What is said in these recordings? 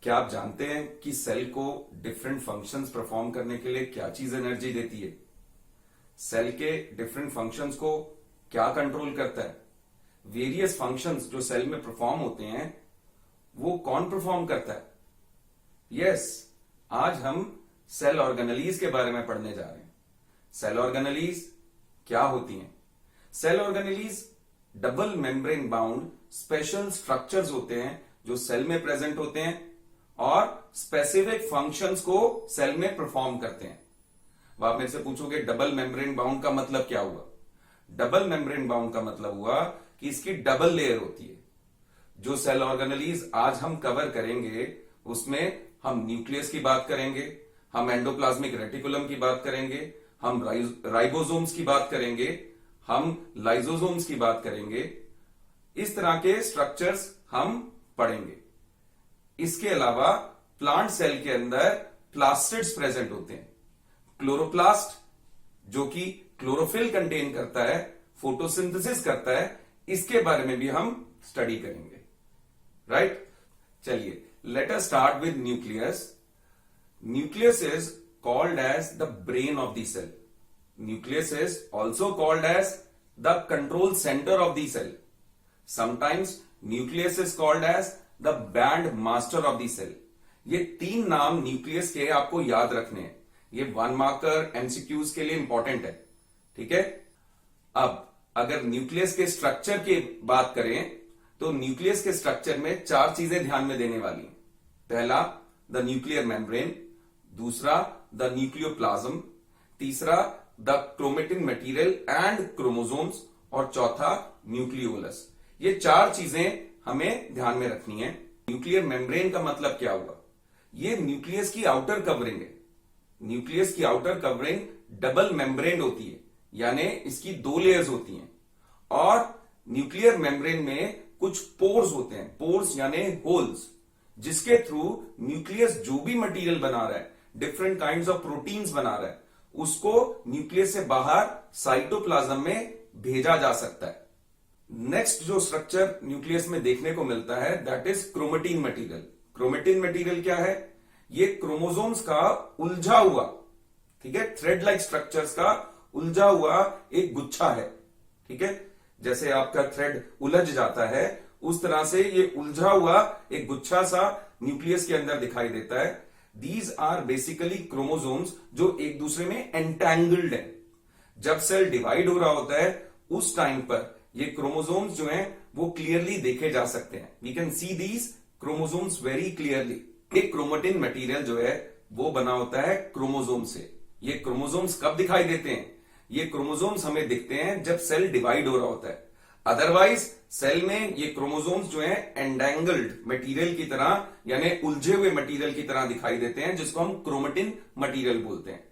क्या आप जानते हैं कि सेल को डिफरेंट फंक्शंस परफॉर्म करने के लिए क्या चीज एनर्जी देती है? सेल के डिफरेंट फंक्शंस को क्या कंट्रोल करता है? वेरियस फंक्शंस जो सेल में परफॉर्म होते हैं वो कौन परफॉर्म करता है? यस, आज हम सेल ऑर्गेनेलीज के बारे में पढ़ने जा रहे हैं। सेल ऑर्गेनेलीज क्या होती हैं? Cell organelles double membrane bound special structures होते हैं जो सेल में प्रेजेंट होते हैं और स्पेसिफिक फंक्शंस को सेल में परफॉर्म करते हैं। अब आप मेरे से पूछोगे डबल मेम्ब्रेन बाउंड का मतलब क्या हुआ? डबल मेम्ब्रेन बाउंड का मतलब हुआ कि इसकी डबल लेयर होती है। जो सेल ऑर्गेनेलीज आज हम कवर करेंगे उसमें हम न्यूक्लियस की बात करेंगे, हम एंडोप्लाज्मिक रेटिकुलम की बात करेंगे, हम राइबोसोम्स की बात करेंगे, हम लाइसोसोम्स की बात करेंगे। इस तरह के स्ट्रक्चर्स हम पढ़ेंगे। इसके अलावा प्लांट सेल के अंदर प्लास्टिड्स प्रेजेंट होते हैं। क्लोरोप्लास्ट जो कि क्लोरोफिल कंटेन करता है, फोटोसिंथेसिस करता है, इसके बारे में भी हम स्टडी करेंगे। राइट? चलिए, let us start with nucleus. Nucleus is called as the brain of the cell. Nucleus is also called as the control center of the cell. Sometimes nucleus is called as the band master of the cell. ये तीन नाम nucleus के आपको याद रखने हैं। ये 1 marker MCQs के लिए इंपॉर्टेंट है। ठीक है? अब अगर न्यूक्लियस के स्ट्रक्चर की बात करें तो न्यूक्लियस के स्ट्रक्चर में 4 चीजें ध्यान में देने वाली हैं। पहला, द न्यूक्लियर मेम्ब्रेन, दूसरा द न्यूक्लियोप्लाज्म, तीसरा the chromatin material and chromosomes और चौथा न्यूक्लियोलस। ये 4 चीजें हमें ध्यान में रखनी है। न्यूक्लियर मेम्ब्रेन का मतलब क्या हुआ? ये न्यूक्लियस की आउटर कवरिंग है। न्यूक्लियस की आउटर कवरिंग डबल मेम्ब्रेन होती है, यानी इसकी 2 लेयर्स होती हैं। और न्यूक्लियर मेम्ब्रेन में कुछ पोर्स होते हैं, पोर्स यानी होल्स, जिसके थ्रू न्यूक्लियस जो भी मटेरियल बना रहा है, डिफरेंट काइंड्स ऑफ प्रोटीन्स बना रहा है, उसको न्यूक्लियस से बाहर साइटोप्लाज्म में भेजा जा सकता है। नेक्स्ट जो स्ट्रक्चर न्यूक्लियस में देखने को मिलता है that is chromatin material. Chromatin material क्या है? ये क्रोमोसोम्स का उलझा हुआ, ठीक है, थ्रेड लाइक स्ट्रक्चर्स का उलझा हुआ एक गुच्छा है। ठीक है? जैसे आपका थ्रेड उलझ जाता है उस तरह से ये उलझा हुआ एक गुच्छा सा न्यूक्लियस के अंदर दिखाई देता है। These are basically chromosomes जो एक दूसरे में एंटेंगल्ड है। जब सेल डिवाइड हो रहा होता है उस टाइम पर ये क्रोमोसोम्स जो हैं वो क्लियरली देखे जा सकते हैं। We can see these chromosomes very clearly. एक क्रोमेटिन मटेरियल जो है वो बना होता है क्रोमोसोम से। ये क्रोमोसोम्स कब दिखाई देते हैं? ये क्रोमोसोम्स हमें दिखते हैं जब सेल डिवाइड हो रहा होता है। अदरवाइज सेल में ये क्रोमोसोम्स जो है एंडेंगल्ड मटेरियल की तरह यानी उलझे हुए मटेरियल की तरह दिखाई देते हैं, जिसको हम क्रोमेटिन मटेरियल बोलते हैं।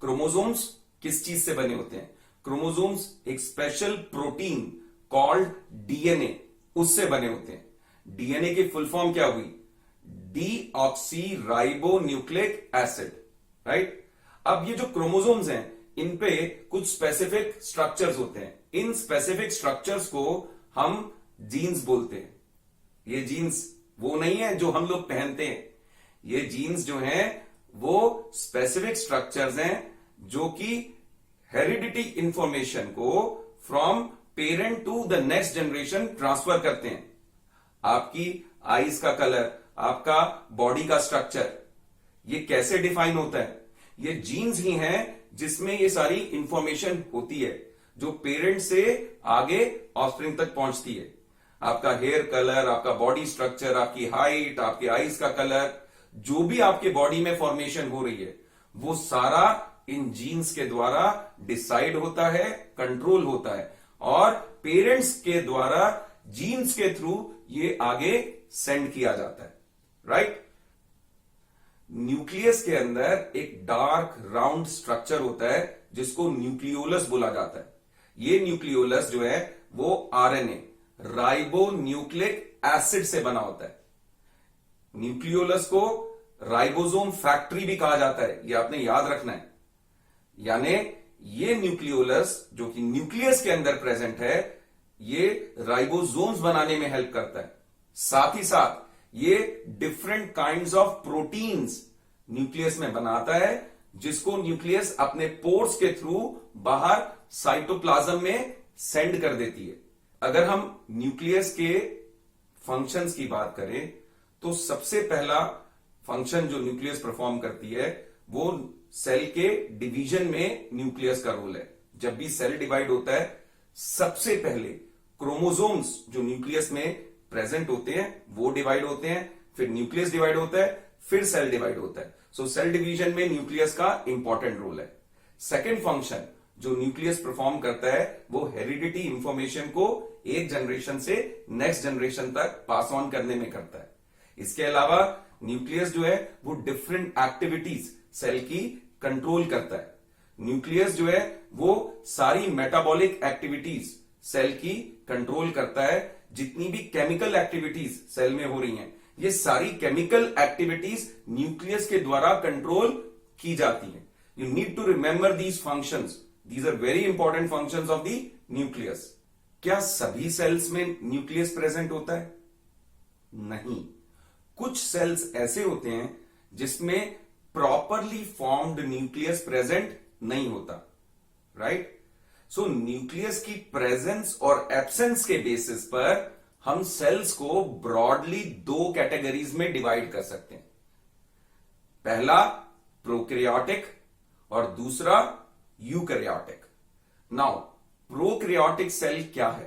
क्रोमोसोम्स किस चीज से बने होते हैं? क्रोमोसोम्स एक स्पेशल प्रोटीन कॉल्ड डीएनए, उससे बने होते हैं। डीएनए की फुल फॉर्म क्या हुई? Deoxy ribo nucleic acid. Right? अब ये जो क्रोमोसोम्स हैं इन पे कुछ स्पेसिफिक स्ट्रक्चर्स होते हैं। इन स्पेसिफिक स्ट्रक्चर्स को हम जीन्स बोलते हैं। ये जीन्स वो नहीं है जो हम लोग पहनते हैं। ये जीन्स जो हैं वो स्पेसिफिक स्ट्रक्चर्स हैं जो कि हेरिडिटी इंफॉर्मेशन को from parent to the next generation transfer करते हैं। आपकी आईज का कलर, आपका बॉडी का स्ट्रक्चर, ये कैसे डिफाइन होता है? ये जीन्स ही हैं जिसमें ये सारी इंफॉर्मेशन होती है जो पेरेंट से आगे ऑफस्प्रिंग तक पहुंचती है। आपका हेयर कलर, आपका बॉडी स्ट्रक्चर, आपकी हाइट, आपके आईज का कलर, जो भी आपके बॉडी में फॉर्मेशन हो रही है वो सारा इन जीन्स के द्वारा डिसाइड होता है, कंट्रोल होता है और पेरेंट्स के द्वारा जीन्स के थ्रू ये आगे सेंड किया जाता है। राइट? न्यूक्लियस के अंदर एक डार्क राउंड स्ट्रक्चर होता है जिसको न्यूक्लियोलस बोला जाता है। ये न्यूक्लियोलस जो है वो आरएनए, राइबो न्यूक्लिक एसिड से बना होता है। न्यूक्लियोलस को राइबोसोम फैक्ट्री भी कहा जाता है, ये आपने याद रखना है। यानी ये न्यूक्लियोलस जो कि न्यूक्लियस के अंदर प्रेजेंट है ये राइबोसोम्स बनाने में हेल्प करता है। साथ ही साथ ये different kinds of proteins nucleus में बनाता है, जिसको न्यूक्लियस अपने पोर्स के थ्रू बाहर साइटोप्लाज्म में सेंड कर देती है। अगर हम न्यूक्लियस के फंक्शंस की बात करें तो सबसे पहला फंक्शन जो न्यूक्लियस परफॉर्म करती है वो सेल के डिवीजन में न्यूक्लियस का रोल है। जब भी सेल डिवाइड होता है सबसे पहले क्रोमोसोम्स जो न्यूक्लियस में प्रेजेंट होते हैं वो डिवाइड होते हैं, फिर न्यूक्लियस डिवाइड होता है, फिर सेल डिवाइड होता है। सो सेल डिवीजन में न्यूक्लियस का इंपॉर्टेंट रोल है। सेकेंड फंक्शन जो न्यूक्लियस परफॉर्म करता है वो हेरिडिटी इंफॉर्मेशन को एक जनरेशन से नेक्स्ट जनरेशन तक पास ऑन करने में करता है। इसके अलावा न्यूक्लियस जो है वो डिफरेंट एक्टिविटीज सेल की कंट्रोल करता है। न्यूक्लियस जो है वो सारी मेटाबॉलिक एक्टिविटीज सेल की कंट्रोल करता है। जितनी भी केमिकल एक्टिविटीज सेल में हो रही हैं, ये सारी केमिकल एक्टिविटीज न्यूक्लियस के द्वारा कंट्रोल की जाती हैं। You need to remember these functions, these are very important functions of the nucleus. क्या सभी सेल्स में न्यूक्लियस प्रेजेंट होता है? नहीं, कुछ सेल्स ऐसे होते हैं जिसमें प्रॉपरली फॉर्म्ड न्यूक्लियस प्रेजेंट नहीं होता, राइट? सो न्यूक्लियस की प्रेजेंस और एब्सेंस के बेसिस पर हम सेल्स को ब्रॉडली दो कैटेगरीज में डिवाइड कर सकते हैं। पहला प्रोकैरियोटिक और दूसरा यूकैरियोटिक। नाउ प्रोकैरियोटिक सेल क्या है?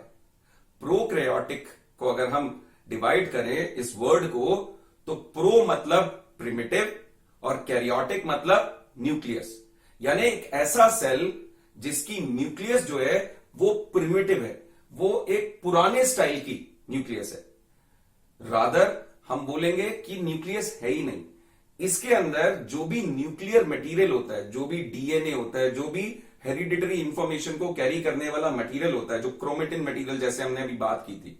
प्रोकैरियोटिक को अगर हम डिवाइड करें इस वर्ड को, तो प्रो मतलब प्रिमिटिव और कैरियोटिक मतलब न्यूक्लियस। यानी एक ऐसा सेल जिसकी न्यूक्लियस जो है वो प्रिमिटिव है, वो एक पुराने स्टाइल की न्यूक्लियस है। रादर हम बोलेंगे कि न्यूक्लियस है ही नहीं। इसके अंदर जो भी न्यूक्लियर मटेरियल होता है, जो भी डीएनए होता है, जो भी हेरिडिटरी इंफॉर्मेशन को कैरी करने वाला मटेरियल होता है, जो क्रोमेटिन मटेरियल जैसे हमने अभी बात की थी,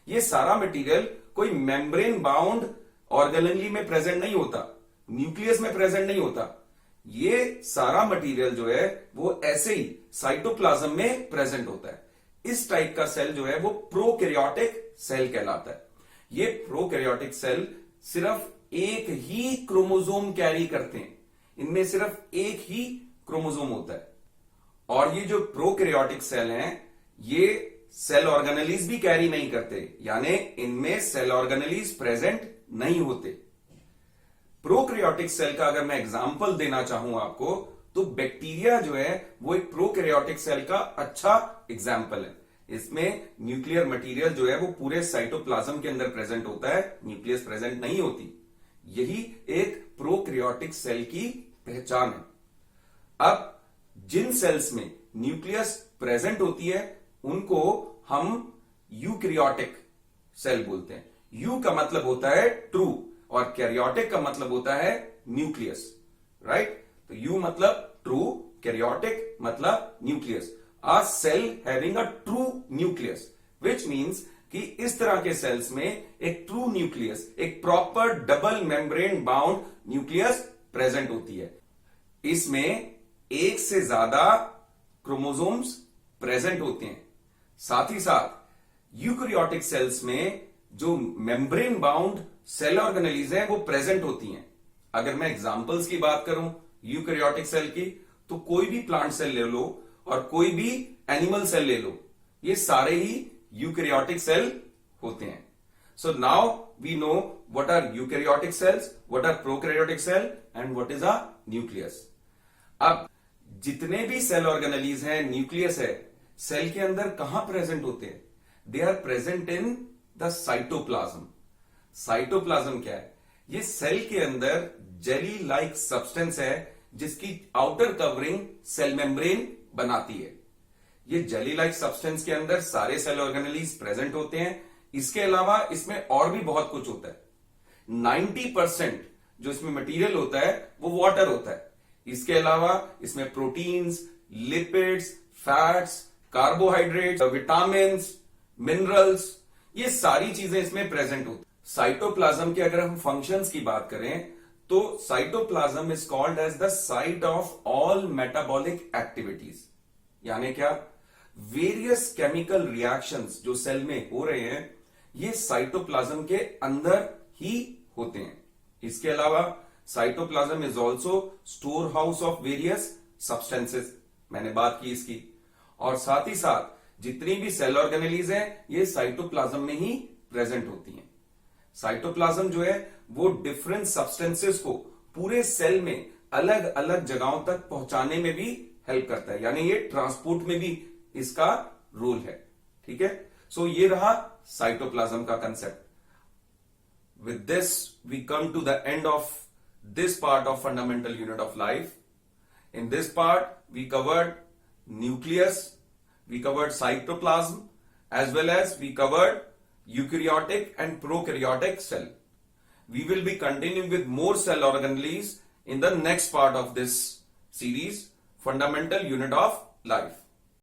ये सारा मटेरियल कोई मेम्ब्रेन बाउंड ऑर्गेनेली में प्रेजेंट नहीं होता, न्यूक्लियस में प्रेजेंट नहीं होता। ये सारा मटेरियल जो है वो ऐसे ही साइटोप्लाज्म में प्रेजेंट होता है। इस टाइप का सेल जो है वो प्रोकैरियोटिक सेल कहलाता है। ये प्रोकैरियोटिक सेल सिर्फ एक ही क्रोमोसोम कैरी करते हैं, इनमें सिर्फ एक ही क्रोमोसोम होता है। और ये जो प्रोकैरियोटिक सेल हैं ये सेल ऑर्गेनेलीज भी कैरी नहीं करते, यानी इनमें सेल ऑर्गेनेलीज प्रेजेंट नहीं होते। प्रोकैरियोटिक सेल का अगर मैं एग्जांपल देना चाहूं आपको, तो बैक्टीरिया जो है वो एक प्रोकैरियोटिक सेल का अच्छा एग्जांपल है। इसमें न्यूक्लियर मटेरियल जो है वो पूरे साइटोप्लाज्म के अंदर प्रेजेंट होता है, न्यूक्लियस प्रेजेंट नहीं होती। यही एक प्रोकैरियोटिक सेल की पहचान है। अब जिन सेल्स में न्यूक्लियस प्रेजेंट होती है उनको हम यूकैरियोटिक सेल बोलते हैं। यू का मतलब होता है ट्रू और कैरियोटिक का मतलब होता है न्यूक्लियस, राइट? तो यू मतलब ट्रू, कैरियोटिक मतलब nucleus. A cell having a true nucleus, which means कि इस तरह के सेल्स में एक ट्रू न्यूक्लियस, एक proper double membrane bound nucleus present होती है। इसमें एक से ज्यादा क्रोमोसोम्स प्रेजेंट होते हैं। साथ ही साथ यूकैरियोटिक सेल्स में जो मेम्ब्रेन बाउंड सेल ऑर्गेनेलीज हैं वो प्रेजेंट होती हैं। अगर मैं एग्जांपल्स की बात करूं यूकैरियोटिक सेल की, तो कोई भी प्लांट सेल ले लो और कोई भी एनिमल सेल ले लो, ये सारे ही यूकैरियोटिक सेल होते हैं। So now we know what are eukaryotic cells, what are prokaryotic cell and what is a nucleus. अब जितने भी सेल ऑर्गेनेलीज हैं, न्यूक्लियस है, सेल के अंदर कहां प्रेजेंट होते हैं? They are present in the cytoplasm. Cytoplasm क्या है? ये सेल के अंदर जेली लाइक सब्सटेंस है जिसकी आउटर कवरिंग सेल मेम्ब्रेन बनाती है। ये जेली लाइक सब्सटेंस के अंदर सारे सेल ऑर्गेनेलीज प्रेजेंट होते हैं। इसके अलावा इसमें और भी बहुत कुछ होता है। 90% जो इसमें मटेरियल होता है वो वाटर होता है। इसके अलावा इसमें proteins, lipids, fats, carbohydrates, vitamins, minerals, ये सारी चीजें इसमें प्रेजेंट होती है। साइटोप्लाज्म के अगर हम फंक्शंस की बात करें तो cytoplasm is called as the site of all metabolic activities. यानी क्या? वेरियस केमिकल रिएक्शंस जो सेल में हो रहे हैं ये साइटोप्लाज्म के अंदर ही होते हैं। इसके अलावा cytoplasm is also store house of various substances, मैंने बात की इसकी। और साथ ही साथ जितनी भी सेल ऑर्गेनेलीज हैं ये साइटोप्लाज्म में ही प्रेजेंट होती हैं। साइटोप्लाज्म जो है वो डिफरेंट सब्सटेंसेस को पूरे सेल में अलग अलग जगहों तक पहुंचाने में भी हेल्प करता है, यानी ये ट्रांसपोर्ट में भी इसका रोल है। ठीक है, सो ये रहा साइटोप्लाज्म का concept. With this, we come to the end of this part of fundamental unit of life. In this part, we covered nucleus, we covered cytoplasm, as well as we covered eukaryotic and prokaryotic cell. We will be continuing with more cell organelles in the next part of this series, fundamental unit of life.